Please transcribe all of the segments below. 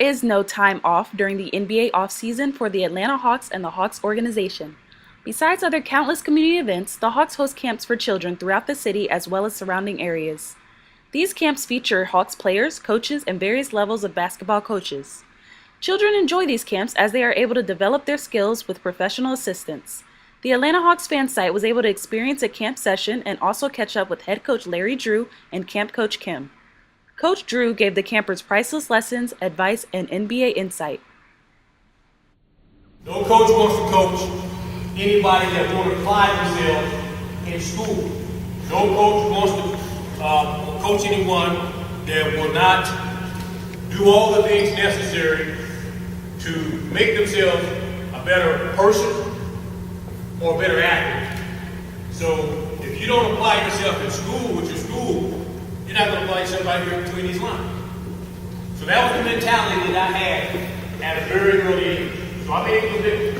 is no time off during the NBA offseason for the Atlanta Hawks and the Hawks organization. Besides other countless community events, the Hawks host camps for children throughout the city as well as surrounding areas. These camps feature Hawks players, coaches, and various levels of basketball coaches. Children enjoy these camps as they are able to develop their skills with professional assistance. The Atlanta Hawks fan site was able to experience a camp session and also catch up with head coach Larry Drew and camp coach Kim. Coach Drew gave the campers priceless lessons, advice, and NBA insight. No coach wants to coach anybody that won't apply themselves in school. No coach wants to coach anyone that will not do all the things necessary to make themselves a better person or a better athlete. So if you don't apply yourself in school with your school, you're not going to apply yourself out here between these lines. So that was the mentality that I had at a very early age. So I made a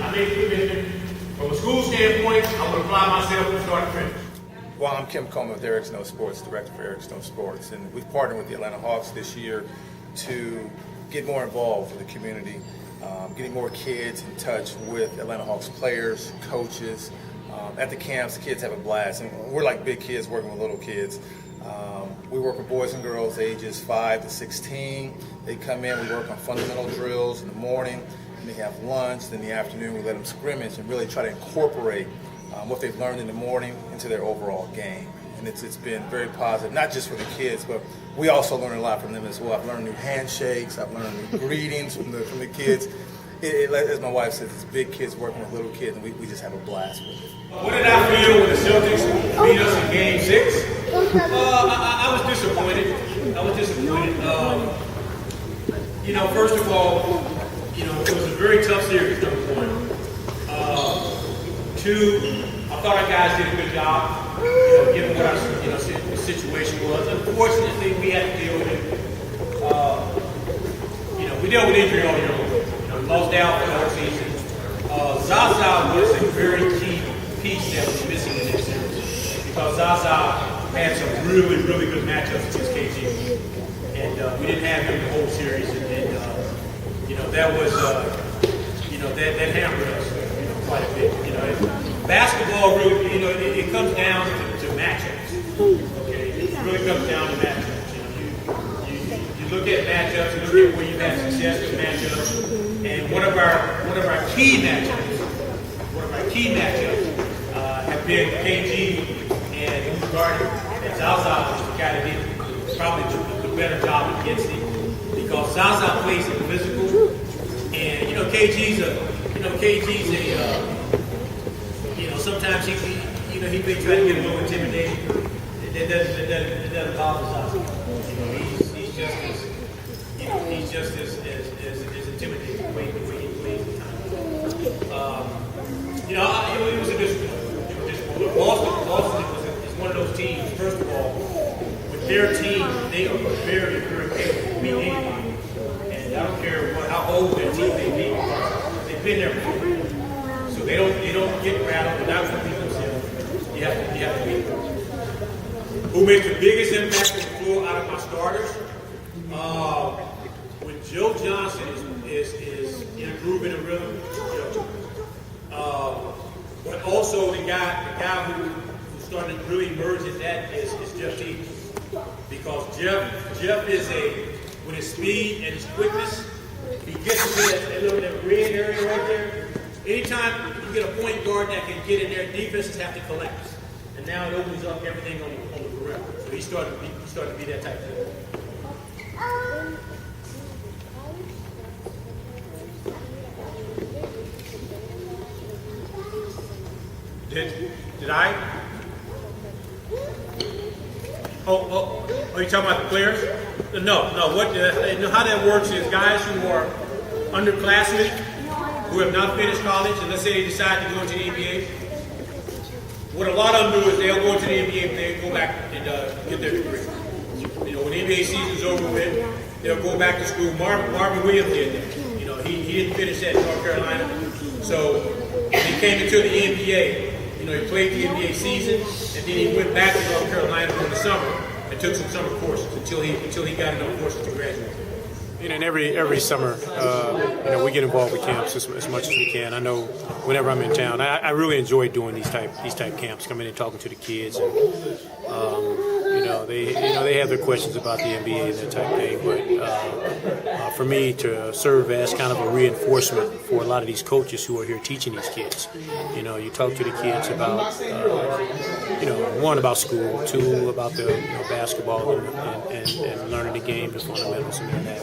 commitment. From a school standpoint, I would apply myself from start to finish. Well, I'm Kim Coleman with Eric Snow Sports, Director for Eric Snow Sports, and we've partnered with the Atlanta Hawks this year to get more involved with the community, getting more kids in touch with Atlanta Hawks players, coaches. At the camps, kids have a blast, and we're like big kids working with little kids. We work with boys and girls ages 5 to 16. They come in, we work on fundamental drills in the morning, and they have lunch. Then in the afternoon, we let them scrimmage and really try to incorporate what they've learned in the morning into their overall game. And it's been very positive, not just for the kids, but we also learn a lot from them as well. I've learned new handshakes, I've learned new greetings from the kids. As my wife says, it's big kids working with little kids, and we just have a blast with it. What did I feel when the Celtics beat us in Game 6? I was disappointed. First of all, it was a very tough series, number one. Two, I thought our guys did a good job, given what the situation was. Unfortunately, we had to deal with it. We dealt with injury all year long. We lost Al for the whole season. Zaza was a very key piece that was missing in this series because Zaza had some really, really good matchups against KG, and we didn't have him the whole series, and that was that hampered us quite a bit. Basketball really, it comes down to matchups. Okay, it really comes down to matchups. You look at matchups, you look at where you've had success with matchups, and one of our key matchups have been KG and Who's Guarding. And Zaza is the guy that did probably the better job against him because Zaza plays in physical, and sometimes he may try to get a little intimidating. It doesn't bother Zaza. He's just as intimidating the way he plays at times. It was a disappointment. Boston is one of those teams. First of all, with their team, they are very, very capable of beating anybody. And I don't care how old their team may be, they've been there before. So they don't get rattled without repeating themselves. You have to beat them. Who makes the biggest impact on the floor out of my starters? When Joe Johnson is in a groove, in a rhythm, but also the guy who's starting to really emerge at that is Jeff Teague. Because Jeff is with his speed and his quickness, he gets into that red area right there. Anytime you get a point guard that can get in there, defenses have to collapse. And now it opens up everything on the perimeter. So he's starting to be that type of player. Did I? Oh, are you talking about the players? No. How that works is guys who are underclassmen, who have not finished college, and let's say they decide to go into the NBA. What a lot of them do is they'll go into the NBA and they go back and get their degree. When the NBA season's over with, they'll go back to school. Marvin Williams did that. He didn't finish at North Carolina, so he came into the NBA. He played the NBA season, and then he went back to North Carolina during the summer and took some summer courses until he got enough courses to graduate. And every summer, we get involved with camps as much as we can. I know whenever I'm in town, I really enjoy doing these type camps, coming in and talking to the kids, and they have their questions about the NBA and that type of thing. But for me to serve as kind of a reinforcement for a lot of these coaches who are here teaching these kids, you talk to the kids about, one about school, two about the basketball and learning the game, the fundamentals, and that.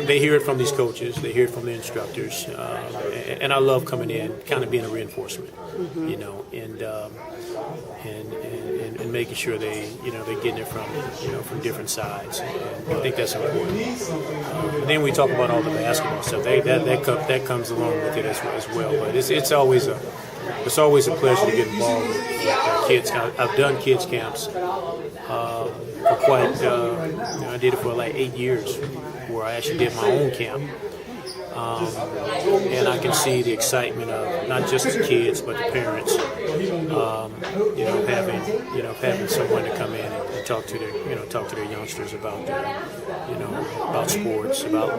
They hear it from these coaches, they hear it from the instructors, and I love coming in, kind of being a reinforcement, and making sure they're getting it from different sides. And I think that's important. Then we talk about all the basketball stuff. That comes along with it as well. But it's always a pleasure to get involved with kids. I've done kids camps for quite. I did it for like 8 years, where I actually did my own camp. And I can see the excitement of not just the kids but the parents. Having someone to come in and talk to their youngsters about about sports, about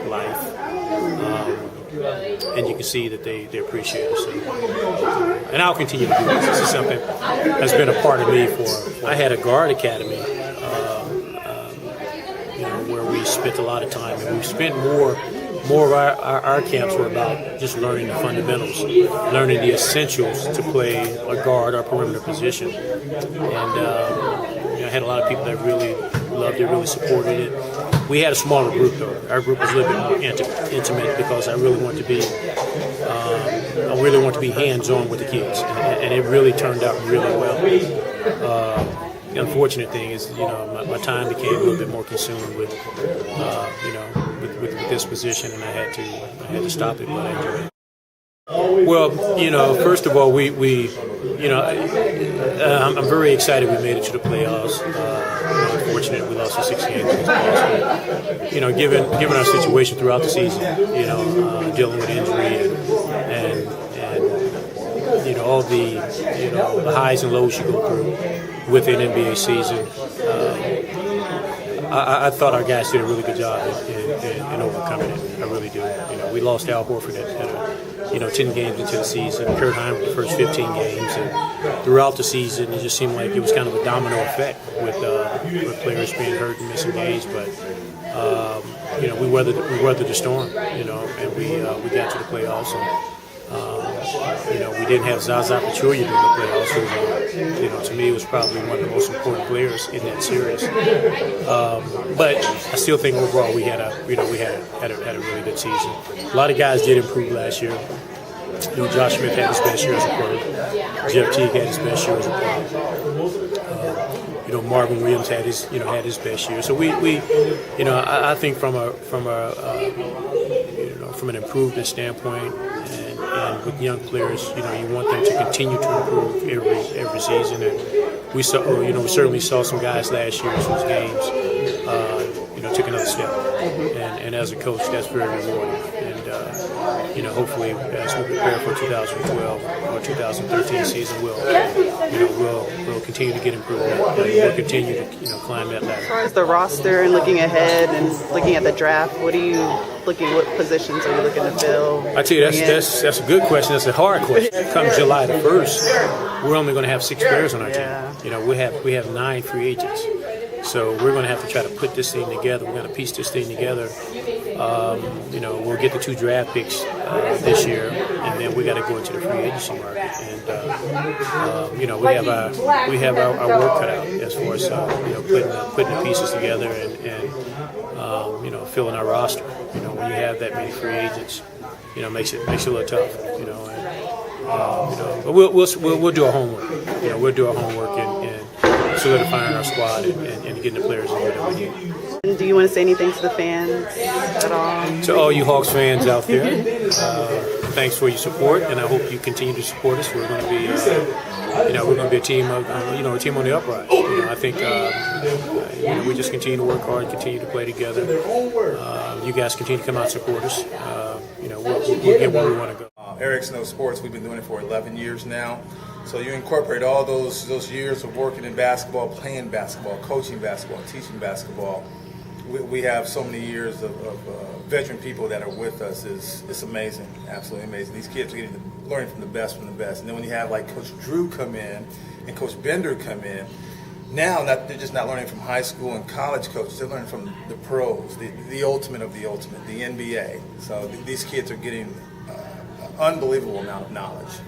life, and you can see that they appreciate it. So, and I'll continue to do this. This is something that's been a part of me for. I had a guard academy, where we spent a lot of time, and we spent more of our camps were about just learning the fundamentals, learning the essentials to play a guard or perimeter position. And I had a lot of people that really loved it, really supported it. We had a smaller group though. Our group was a little bit more intimate because I really want to be hands-on with the kids, and it really turned out really well. The unfortunate thing is, my time became a little bit more consumed with this position, and I had to stop it, but I enjoyed it. Well, first of all, I'm very excited we made it to the playoffs. Unfortunately, we lost the 6 games. Given our situation throughout the season, dealing with injury and all the highs and lows you go through with an NBA season. I thought our guys did a really good job in overcoming it. I really do. We lost Al Horford at 10 games into the season. Kurt Hinrich the first 15 games, and throughout the season, it just seemed like it was kind of a domino effect with players being hurt and missing games. But we weathered the storm. And we got to the playoffs. And, we didn't have Zaza Pachulia during the playoffs. Who, to me, was probably one of the most important players in that series. But I still think overall we had a really good season. A lot of guys did improve last year. Josh Smith had his best year as a pro. Jeff Teague had his best year as a pro. Marvin Williams had his best year. So I think from an improvement standpoint, and with young players, you want them to continue to improve every season. And we saw, we certainly saw some guys last year whose games, took another step. And as a coach, that's very rewarding. And hopefully, as we prepare for 2012 or 2013 season, we'll continue to get improvement. And we'll continue to climb that ladder. As far as the roster and looking ahead and looking at the draft, what positions are you looking to fill? I tell you, that's a good question. That's a hard question. Come July the 1st, we're only going to have 6 players on our team. We have 9 free agents. So we're going to have to try to put this thing together. We're going to piece this thing together. We'll get the 2 draft picks this year, and then we got to go into the free agency market. And we have our work cut out as far as putting the pieces together and filling our roster. When you have that many free agents, makes it a little tough. But we'll do our homework. We'll do our homework and solidifying our squad and getting the players in here that we need. Do you want to say anything to the fans at all? To all you Hawks fans out there, thanks for your support, and I hope you continue to support us. We're going to be, we're going to be a team of, a team on the uprise. I think we just continue to work hard, continue to play together. You guys continue to come out and support us. We'll get where we want to go. Eric Snow Sports, we've been doing it for 11 years now. So you incorporate all those years of working in basketball, playing basketball, coaching basketball, teaching basketball. we have so many years of veteran people that are with us. It's amazing, absolutely amazing. These kids are learning from the best from the best. And then when you have like Coach Drew come in and Coach Bender come in, now they're just not learning from high school and college coaches. They're learning from the pros, the ultimate of the ultimate, the NBA. So these kids are getting an unbelievable amount of knowledge.